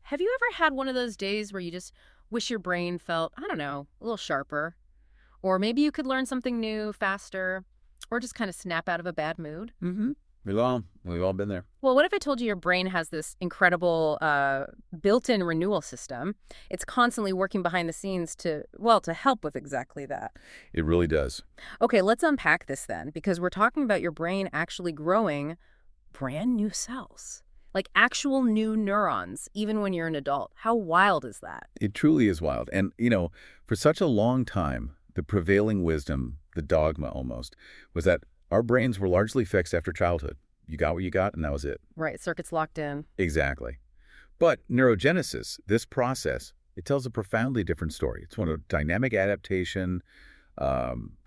Have you ever had one of those days where you just wish your brain felt, I don't know, a little sharper? Or maybe you could learn something new faster, or just kind of snap out of a bad mood? Mm-hmm. We've all been there. Well, what if I told you your brain has this incredible built-in renewal system? It's constantly working behind the scenes to, well, to help with exactly that. It really does. Okay, let's unpack this then, because we're talking about your brain actually growing brand new cells, like actual new neurons, even when you're an adult. How wild is that? It truly is wild. And, for such a long time, the prevailing wisdom, the dogma almost, was that our brains were largely fixed after childhood. You got what you got, and that was it. Right, circuits locked in. Exactly. But neurogenesis, this process, it tells a profoundly different story. It's one of dynamic adaptation,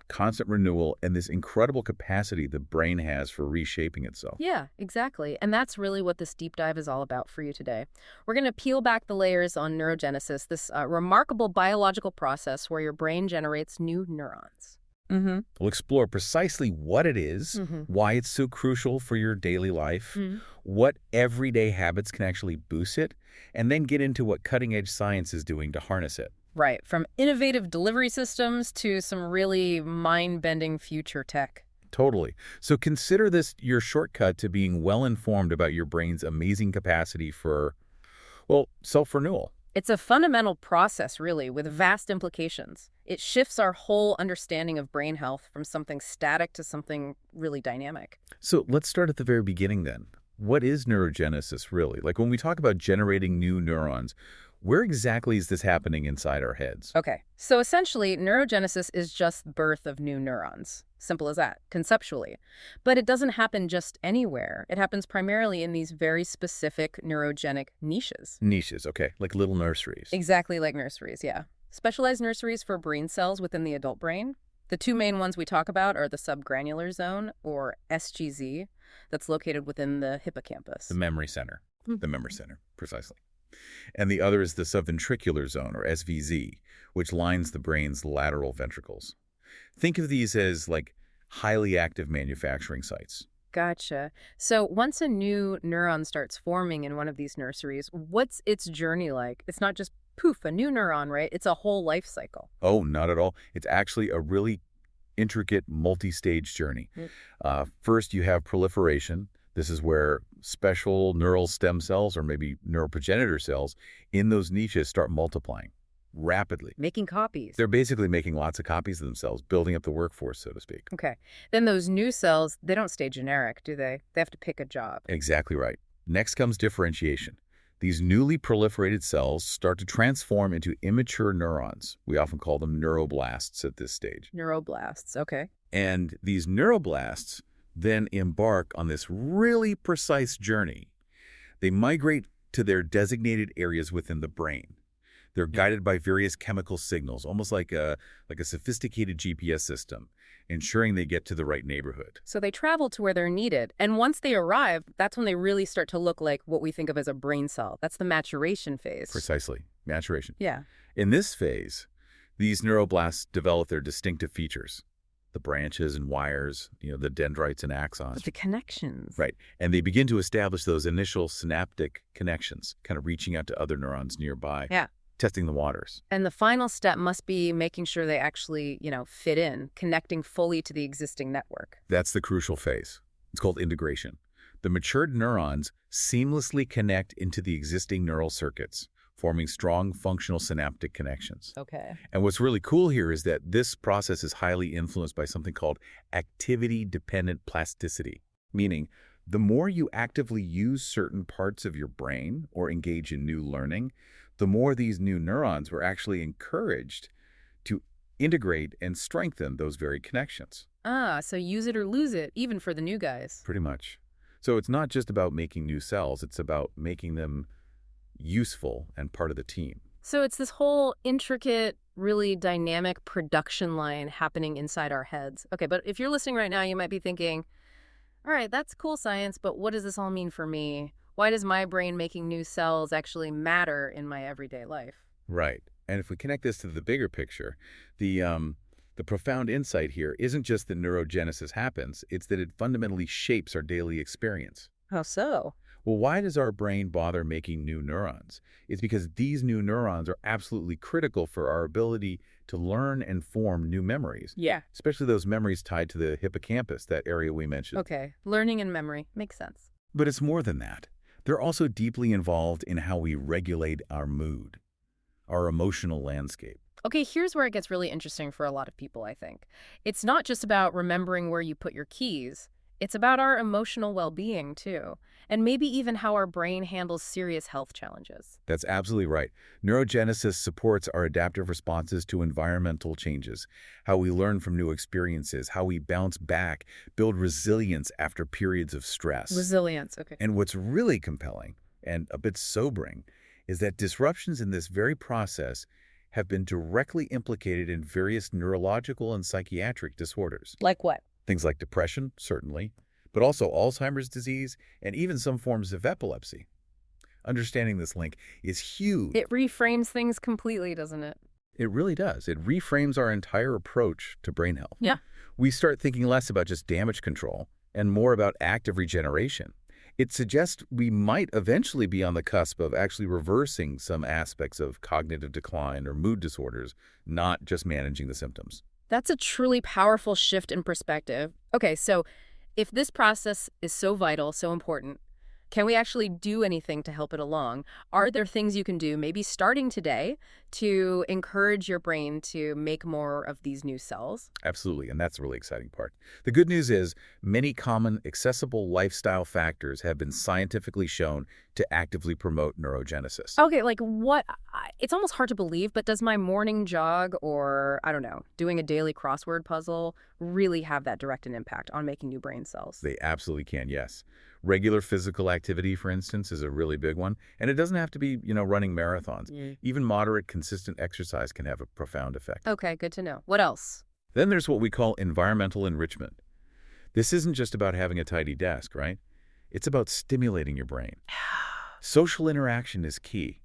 constant renewal, and this incredible capacity the brain has for reshaping itself. Yeah, exactly. And that's really what this deep dive is all about for you today. We're going to peel back the layers on neurogenesis, this remarkable biological process where your brain generates new neurons. We'll explore precisely what it is, why it's so crucial for your daily life, what everyday habits can actually boost it, and then get into what cutting-edge science is doing to harness it. Right, from innovative delivery systems to some really mind-bending future tech. Totally. So consider this your shortcut to being well-informed about your brain's amazing capacity for, well, self-renewal. It's a fundamental process, really, with vast implications. It shifts our whole understanding of brain health from something static to something really dynamic. So let's start at the very beginning then. What is neurogenesis really? Like when we talk about generating new neurons, where exactly is this happening inside our heads? Okay, so essentially, neurogenesis is just birth of new neurons. Simple as that, conceptually. But it doesn't happen just anywhere. It happens primarily in these very specific neurogenic niches. Niches, okay, like little nurseries. Exactly like nurseries, yeah. Specialized nurseries for brain cells within the adult brain. The two main ones we talk about are the subgranular zone, or SGZ, that's located within the hippocampus. The memory center. The memory center, precisely. And the other is the subventricular zone, or SVZ, which lines the brain's lateral ventricles. Think of these as like highly active manufacturing sites. Gotcha. So once a new neuron starts forming in one of these nurseries, what's its journey like? It's not just poof, a new neuron, right? It's a whole life cycle. Oh, not at all. It's actually a really intricate multi-stage journey. First, you have proliferation. This is where special neural stem cells or maybe neuroprogenitor cells in those niches start multiplying rapidly. Making copies. They're basically making lots of copies of themselves, building up the workforce, so to speak. Okay. Then those new cells, they don't stay generic, do they? They have to pick a job. Exactly right. Next comes differentiation. These newly proliferated cells start to transform into immature neurons. We often call them neuroblasts at this stage. Neuroblasts, okay. And these neuroblasts then embark on this really precise journey. They migrate to their designated areas within the brain. They're guided by various chemical signals, almost like a sophisticated GPS system, ensuring they get to the right neighborhood. So they travel to where they're needed. And once they arrive, that's when they really start to look like what we think of as a brain cell. That's the maturation phase. Precisely. Maturation. Yeah. In this phase, these neuroblasts develop their distinctive features. The branches and wires, the dendrites and axons. But the connections. Right. And they begin to establish those initial synaptic connections, kind of reaching out to other neurons nearby. Yeah. Testing the waters. And the final step must be making sure they actually, fit in, connecting fully to the existing network. That's the crucial phase. It's called integration. The matured neurons seamlessly connect into the existing neural circuits, forming strong functional synaptic connections. Okay. And what's really cool here is that this process is highly influenced by something called activity-dependent plasticity, meaning the more you actively use certain parts of your brain or engage in new learning, the more these new neurons were actually encouraged to integrate and strengthen those very connections. Ah, so use it or lose it, even for the new guys. Pretty much. So it's not just about making new cells, it's about making them useful and part of the team. So it's this whole intricate, really dynamic production line happening inside our heads. Okay, but if you're listening right now, you might be thinking, all right, that's cool science, but what does this all mean for me? Why does my brain making new cells actually matter in my everyday life? Right. And if we connect this to the bigger picture, the profound insight here isn't just that neurogenesis happens, it's that it fundamentally shapes our daily experience. How so? Well, why does our brain bother making new neurons? It's because these new neurons are absolutely critical for our ability to learn and form new memories, Yeah. especially those memories tied to the hippocampus, that area we mentioned. Okay, learning and memory. Makes sense. But it's more than that. They're also deeply involved in how we regulate our mood, our emotional landscape. Okay, here's where it gets really interesting for a lot of people, I think. It's not just about remembering where you put your keys. It's about our emotional well-being, too, and maybe even how our brain handles serious health challenges. That's absolutely right. Neurogenesis supports our adaptive responses to environmental changes, how we learn from new experiences, how we bounce back, build resilience after periods of stress. Resilience, okay. And what's really compelling and a bit sobering is that disruptions in this very process have been directly implicated in various neurological and psychiatric disorders. Like what? Things like depression, certainly, but also Alzheimer's disease and even some forms of epilepsy. Understanding this link is huge. It reframes things completely, doesn't it? It really does. It reframes our entire approach to brain health. Yeah. We start thinking less about just damage control and more about active regeneration. It suggests we might eventually be on the cusp of actually reversing some aspects of cognitive decline or mood disorders, not just managing the symptoms. That's a truly powerful shift in perspective. Okay, so if this process is so vital, so important, can we actually do anything to help it along? Are there things you can do, maybe starting today, to encourage your brain to make more of these new cells? Absolutely, and that's the really exciting part. The good news is many common, accessible lifestyle factors have been scientifically shown to actively promote neurogenesis. Okay, like what? It's almost hard to believe, but does my morning jog or, I don't know, doing a daily crossword puzzle really have that direct an impact on making new brain cells? They absolutely can, yes. Regular physical activity, for instance, is a really big one. And it doesn't have to be, running marathons. Even moderate, consistent exercise can have a profound effect. Okay, good to know. What else? Then there's what we call environmental enrichment. This isn't just about having a tidy desk, right? It's about stimulating your brain. Social interaction is key.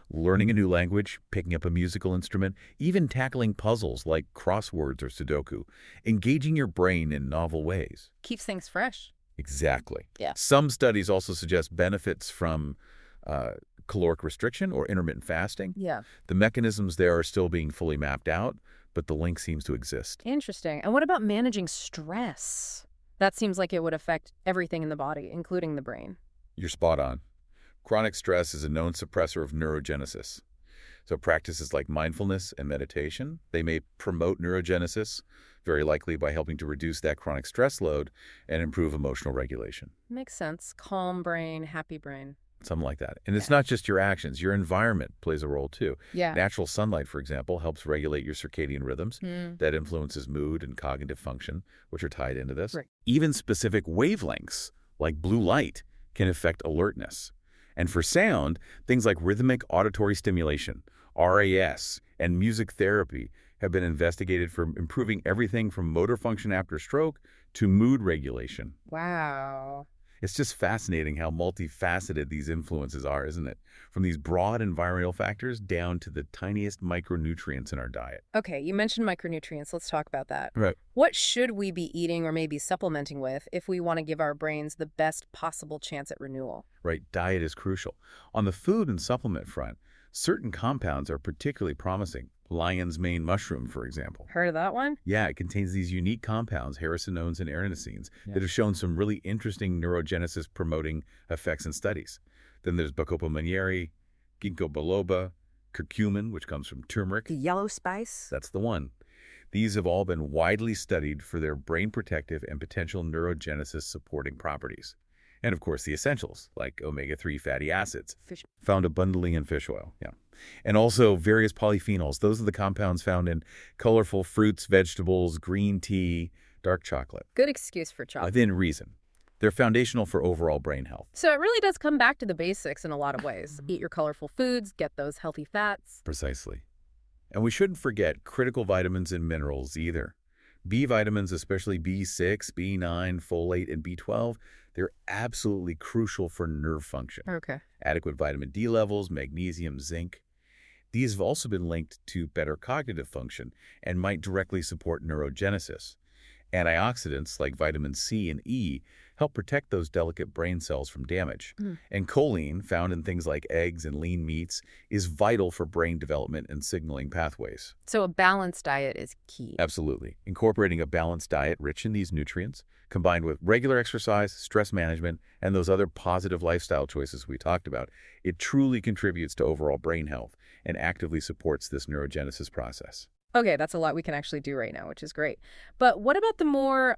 Learning a new language, picking up a musical instrument, even tackling puzzles like crosswords or Sudoku, engaging your brain in novel ways. Keeps things fresh. Exactly. Yeah. Some studies also suggest benefits from caloric restriction or intermittent fasting. Yeah. The mechanisms there are still being fully mapped out, but the link seems to exist. Interesting. And what about managing stress? That seems like it would affect everything in the body, including the brain. You're spot on. Chronic stress is a known suppressor of neurogenesis. So practices like mindfulness and meditation, they may promote neurogenesis, very likely by helping to reduce that chronic stress load and improve emotional regulation. Makes sense. Calm brain, happy brain. Something like that. And it's not just your actions. Your environment plays a role, too. Yeah. Natural sunlight, for example, helps regulate your circadian rhythms. That influences mood and cognitive function, which are tied into this. Right. Even specific wavelengths, like blue light, can affect alertness. And for sound, things like rhythmic auditory stimulation, RAS, and music therapy have been investigated for improving everything from motor function after stroke to mood regulation. Wow. It's just fascinating how multifaceted these influences are, isn't it? From these broad environmental factors down to the tiniest micronutrients in our diet. Okay, you mentioned micronutrients. Let's talk about that. Right. What should we be eating or maybe supplementing with if we want to give our brains the best possible chance at renewal? Right, diet is crucial. On the food and supplement front, certain compounds are particularly promising. Lion's mane mushroom, for example. Heard of that one? Yeah, it contains these unique compounds, hericenones and arenosines, that have shown some really interesting neurogenesis-promoting effects in studies. Then there's Bacopa manieri, ginkgo biloba, curcumin, which comes from turmeric. The yellow spice? That's the one. These have all been widely studied for their brain protective and potential neurogenesis-supporting properties. And of course, the essentials, like omega-3 fatty acids, found abundantly in fish oil. Yeah. And also various polyphenols. Those are the compounds found in colorful fruits, vegetables, green tea, dark chocolate. Good excuse for chocolate. Within reason. They're foundational for overall brain health. So it really does come back to the basics in a lot of ways. Eat your colorful foods, get those healthy fats. Precisely. And we shouldn't forget critical vitamins and minerals either. B vitamins, especially B6, B9, folate, and B12, they're absolutely crucial for nerve function. Okay. Adequate vitamin D levels, magnesium, zinc. These have also been linked to better cognitive function and might directly support neurogenesis. Antioxidants like vitamin C and E help protect those delicate brain cells from damage. Mm. And choline, found in things like eggs and lean meats, is vital for brain development and signaling pathways. So a balanced diet is key. Absolutely. Incorporating a balanced diet rich in these nutrients, combined with regular exercise, stress management, and those other positive lifestyle choices we talked about, it truly contributes to overall brain health and actively supports this neurogenesis process. Okay, that's a lot we can actually do right now, which is great. But what about the more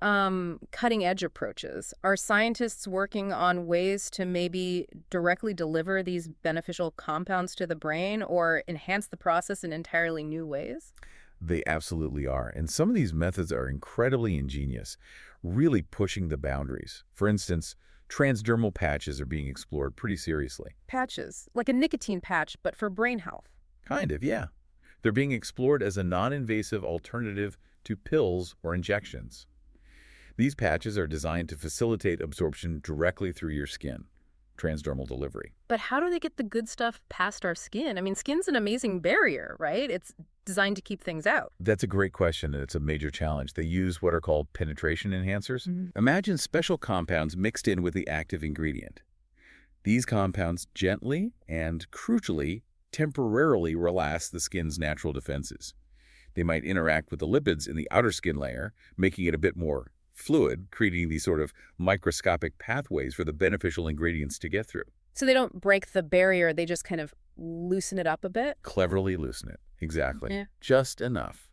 cutting-edge approaches? Are scientists working on ways to maybe directly deliver these beneficial compounds to the brain or enhance the process in entirely new ways? They absolutely are. And some of these methods are incredibly ingenious, really pushing the boundaries. For instance, transdermal patches are being explored pretty seriously. Patches, like a nicotine patch, but for brain health. Kind of, yeah. They're being explored as a non-invasive alternative to pills or injections. These patches are designed to facilitate absorption directly through your skin, transdermal delivery. But how do they get the good stuff past our skin? I mean, skin's an amazing barrier, right? It's designed to keep things out. That's a great question, and it's a major challenge. They use what are called penetration enhancers. Imagine special compounds mixed in with the active ingredient. These compounds gently and, crucially, temporarily relax the skin's natural defenses. They might interact with the lipids in the outer skin layer, making it a bit more fluid, creating these sort of microscopic pathways for the beneficial ingredients to get through. So they don't break the barrier, they just kind of loosen it up a bit? Cleverly loosen it. Exactly. Yeah. Just enough.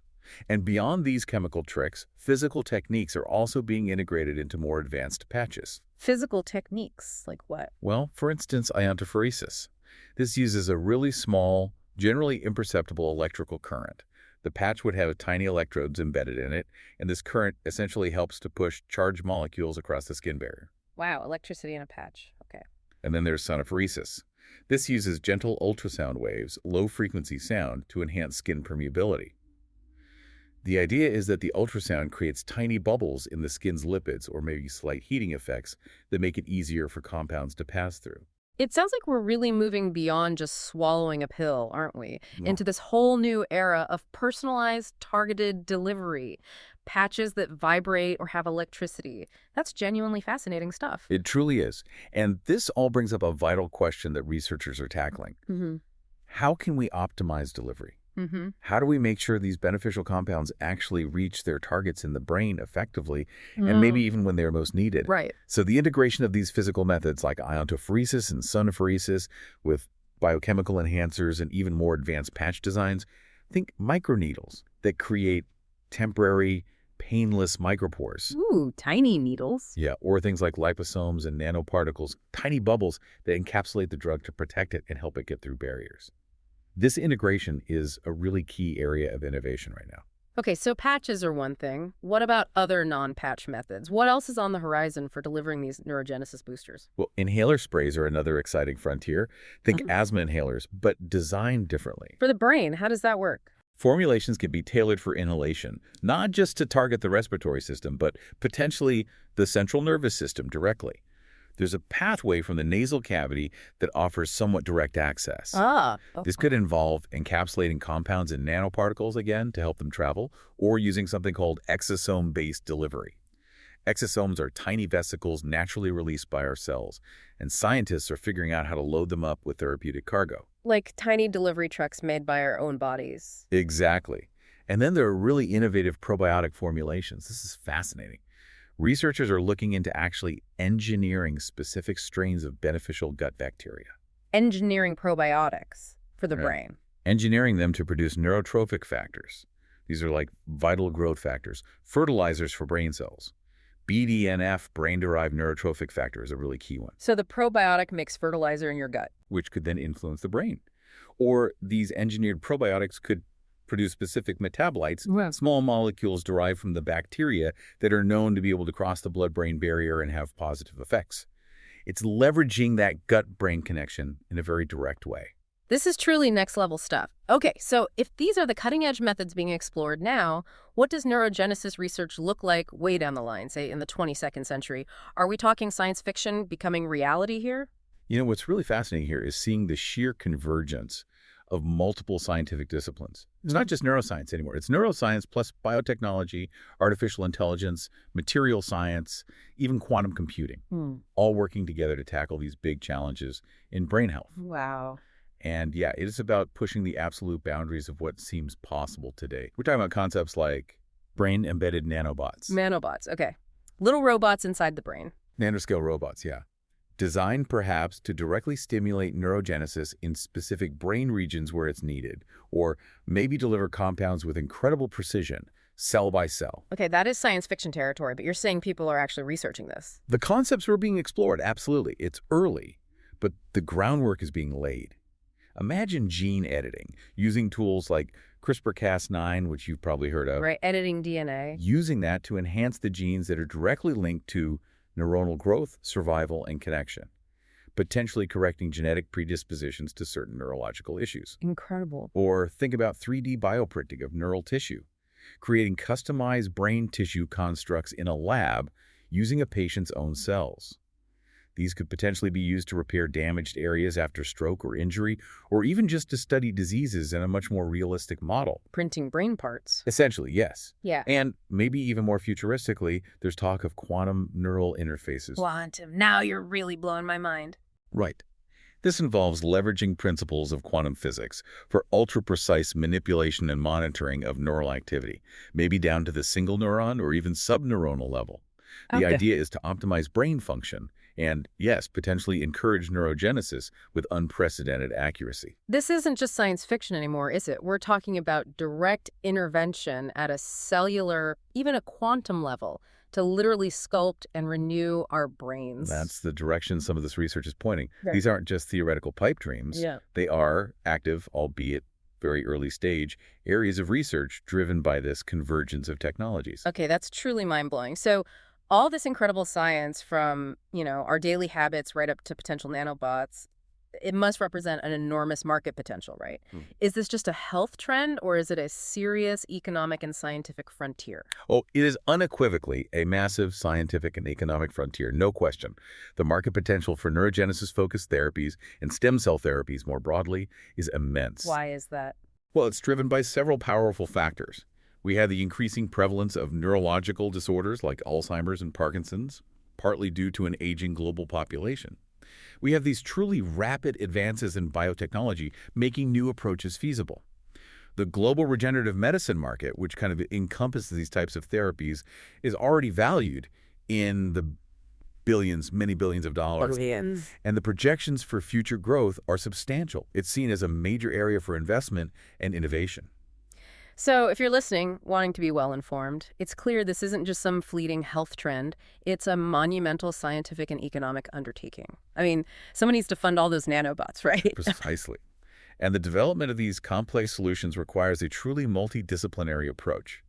And beyond these chemical tricks, physical techniques are also being integrated into more advanced patches. Physical techniques, like what? Well, for instance, iontophoresis. This uses a really small, generally imperceptible electrical current. The patch would have tiny electrodes embedded in it, and this current essentially helps to push charged molecules across the skin barrier. Wow, electricity in a patch. Okay. And then there's sonophoresis. This uses gentle ultrasound waves, low-frequency sound, to enhance skin permeability. The idea is that the ultrasound creates tiny bubbles in the skin's lipids or maybe slight heating effects that make it easier for compounds to pass through. It sounds like we're really moving beyond just swallowing a pill, aren't we? Yeah. Into this whole new era of personalized, targeted delivery. Patches that vibrate or have electricity. That's genuinely fascinating stuff. It truly is. And this all brings up a vital question that researchers are tackling. Mm-hmm. How can we optimize delivery? Mm-hmm. How do we make sure these beneficial compounds actually reach their targets in the brain effectively, and maybe even when they're most needed? Right. So the integration of these physical methods like iontophoresis and sonophoresis with biochemical enhancers and even more advanced patch designs, think microneedles that create temporary, painless micropores. Ooh, tiny needles. Yeah, or things like liposomes and nanoparticles, tiny bubbles that encapsulate the drug to protect it and help it get through barriers. This integration is a really key area of innovation right now. Okay, so patches are one thing. What about other non-patch methods? What else is on the horizon for delivering these neurogenesis boosters? Well, inhaler sprays are another exciting frontier. Think asthma inhalers, but designed differently. For the brain, how does that work? Formulations can be tailored for inhalation, not just to target the respiratory system, but potentially the central nervous system directly. There's a pathway from the nasal cavity that offers somewhat direct access. This could involve encapsulating compounds in nanoparticles again to help them travel, or using something called exosome-based delivery. Exosomes are tiny vesicles naturally released by our cells, and scientists are figuring out how to load them up with therapeutic cargo. Like tiny delivery trucks made by our own bodies. Exactly. And then there are really innovative probiotic formulations. This is fascinating. Researchers are looking into actually engineering specific strains of beneficial gut bacteria. Engineering probiotics for the Right. brain. Engineering them to produce neurotrophic factors. These are like vital growth factors, fertilizers for brain cells. BDNF, brain-derived neurotrophic factor, is a really key one, So the probiotic makes fertilizer in your gut. which could then influence the brain. Or these engineered probiotics could produce specific metabolites, small molecules derived from the bacteria that are known to be able to cross the blood-brain barrier and have positive effects. It's leveraging that gut-brain connection in a very direct way. This is truly next-level stuff. Okay, so if these are the cutting-edge methods being explored now, what does neurogenesis research look like way down the line, say in the 22nd century? Are we talking science fiction becoming reality here? What's really fascinating here is seeing the sheer convergence of multiple scientific disciplines. It's not just neuroscience anymore. It's neuroscience plus biotechnology, artificial intelligence, material science, even quantum computing, all working together to tackle these big challenges in brain health. Wow. And yeah, it is about pushing the absolute boundaries of what seems possible today. We're talking about concepts like brain-embedded nanobots. Nanobots, okay. Little robots inside the brain. Nanoscale robots, yeah. Designed perhaps to directly stimulate neurogenesis in specific brain regions where it's needed, or maybe deliver compounds with incredible precision, cell by cell. Okay, that is science fiction territory, but you're saying people are actually researching this. The concepts are being explored, absolutely. It's early, but the groundwork is being laid. Imagine gene editing, using tools like CRISPR-Cas9, which you've probably heard of. Right, editing DNA. Using that to enhance the genes that are directly linked to neuronal growth, survival, and connection, potentially correcting genetic predispositions to certain neurological issues. Incredible. Or think about 3D bioprinting of neural tissue, creating customized brain tissue constructs in a lab using a patient's own cells. These could potentially be used to repair damaged areas after stroke or injury, or even just to study diseases in a much more realistic model. Printing brain parts. Essentially, yes. Yeah. And maybe even more futuristically, there's talk of quantum neural interfaces. Quantum. Now you're really blowing my mind. Right. This involves leveraging principles of quantum physics for ultra-precise manipulation and monitoring of neural activity, maybe down to the single neuron or even subneuronal level. The idea is to optimize brain function and, yes, potentially encourage neurogenesis with unprecedented accuracy. This isn't just science fiction anymore, is it? We're talking about direct intervention at a cellular, even a quantum level, to literally sculpt and renew our brains. That's the direction some of this research is pointing. Right. These aren't just theoretical pipe dreams. Yeah. They are active, albeit very early stage, areas of research driven by this convergence of technologies. Okay, that's truly mind-blowing. So all this incredible science from, our daily habits right up to potential nanobots, it must represent an enormous market potential, right? Is this just a health trend, or is it a serious economic and scientific frontier? Oh, it is unequivocally a massive scientific and economic frontier, no question. The market potential for neurogenesis-focused therapies and stem cell therapies more broadly is immense. Why is that? Well, it's driven by several powerful factors. We have the increasing prevalence of neurological disorders like Alzheimer's and Parkinson's, partly due to an aging global population. We have these truly rapid advances in biotechnology making new approaches feasible. The global regenerative medicine market, which kind of encompasses these types of therapies, is already valued in the billions, many billions of dollars. Billions. And the projections for future growth are substantial. It's seen as a major area for investment and innovation. So if you're listening, wanting to be well-informed, it's clear this isn't just some fleeting health trend. It's a monumental scientific and economic undertaking. I mean, someone needs to fund all those nanobots, right? Precisely. And the development of these complex solutions requires a truly multidisciplinary approach.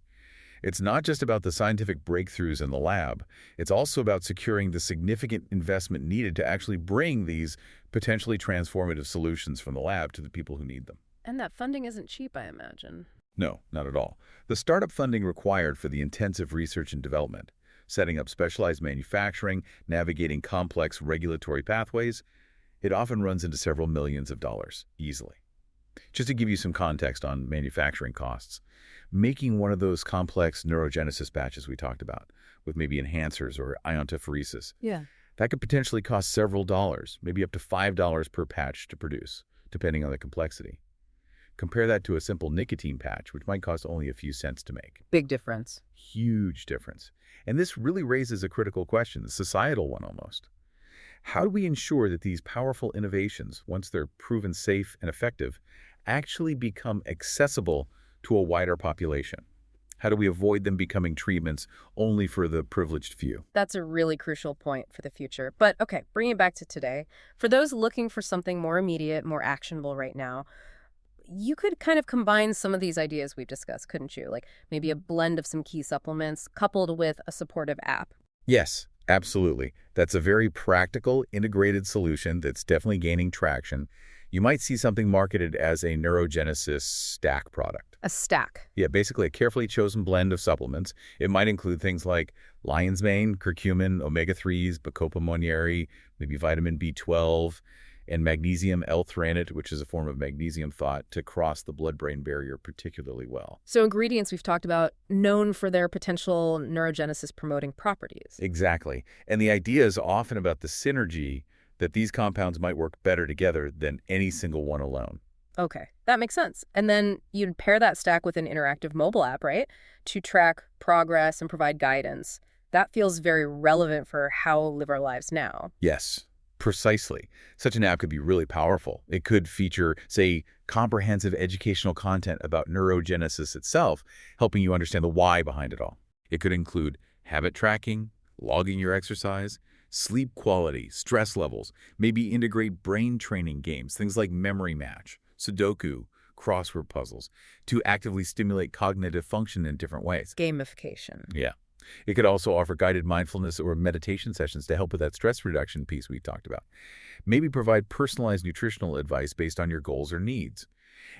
It's not just about the scientific breakthroughs in the lab. It's also about securing the significant investment needed to actually bring these potentially transformative solutions from the lab to the people who need them. And that funding isn't cheap, I imagine. No, not at all. The startup funding required for the intensive research and development, setting up specialized manufacturing, navigating complex regulatory pathways, it often runs into several millions of dollars, easily. Just to give you some context on manufacturing costs, making one of those complex neurogenesis batches we talked about, with maybe enhancers or iontophoresis, that could potentially cost several dollars, maybe up to $5 per patch to produce, depending on the complexity. Compare that to a simple nicotine patch, which might cost only a few cents to make. Big difference. Huge difference. And this really raises a critical question, a societal one almost. How do we ensure that these powerful innovations, once they're proven safe and effective, actually become accessible to a wider population? How do we avoid them becoming treatments only for the privileged few? That's a really crucial point for the future. But okay, bring it back to today. For those looking for something more immediate, more actionable right now, you could kind of combine some of these ideas we've discussed, couldn't you? Like maybe a blend of some key supplements coupled with a supportive app. Yes, absolutely. That's a very practical, integrated solution that's definitely gaining traction. You might see something marketed as a neurogenesis stack product. A stack. Yeah, basically a carefully chosen blend of supplements. It might include things like Lion's mane, curcumin, omega-3s, Bacopa monnieri, maybe vitamin B12, and magnesium L-threonate, which is a form of magnesium thought to cross the blood-brain barrier particularly well. So ingredients we've talked about known for their potential neurogenesis promoting properties. Exactly. And the idea is often about the synergy that these compounds might work better together than any single one alone. Okay, that makes sense. And then you'd pair that stack with an interactive mobile app, right? To track progress and provide guidance. That feels very relevant for how we live our lives now. Yes, precisely. Such an app could be really powerful. It could feature, say, comprehensive educational content about neurogenesis itself, helping you understand the why behind it all. It could include habit tracking, logging your exercise, sleep quality, stress levels, maybe integrate brain training games, things like Memory Match, Sudoku, crossword puzzles, to actively stimulate cognitive function in different ways. Gamification. Yeah. It could also offer guided mindfulness or meditation sessions to help with that stress reduction piece we talked about. Maybe provide personalized nutritional advice based on your goals or needs.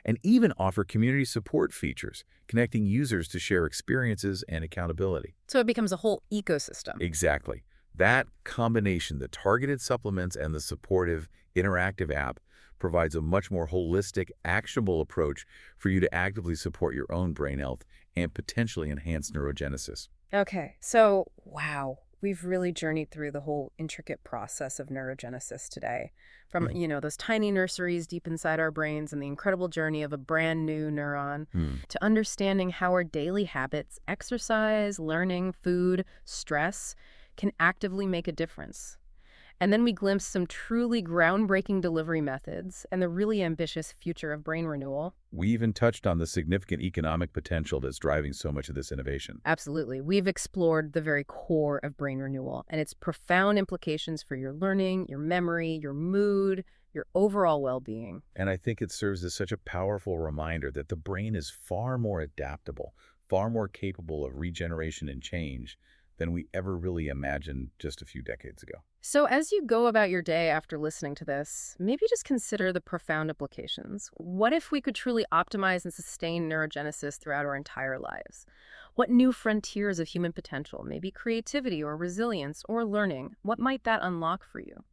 And even offer community support features, connecting users to share experiences and accountability. So it becomes a whole ecosystem. Exactly. That combination, the targeted supplements and the supportive, interactive app, provides a much more holistic, actionable approach for you to actively support your own brain health and potentially enhance neurogenesis. Okay, so wow, we've really journeyed through the whole intricate process of neurogenesis today. From, those tiny nurseries deep inside our brains and the incredible journey of a brand new neuron Hmm. to understanding how our daily habits, exercise, learning, food, stress can actively make a difference. And then we glimpsed some truly groundbreaking delivery methods and the really ambitious future of brain renewal. We even touched on the significant economic potential that's driving so much of this innovation. Absolutely. We've explored the very core of brain renewal and its profound implications for your learning, your memory, your mood, your overall well-being. And I think it serves as such a powerful reminder that the brain is far more adaptable, far more capable of regeneration and change than we ever really imagined just a few decades ago. So as you go about your day after listening to this, maybe just consider the profound implications. What if we could truly optimize and sustain neurogenesis throughout our entire lives? What new frontiers of human potential, maybe creativity or resilience or learning, what might that unlock for you?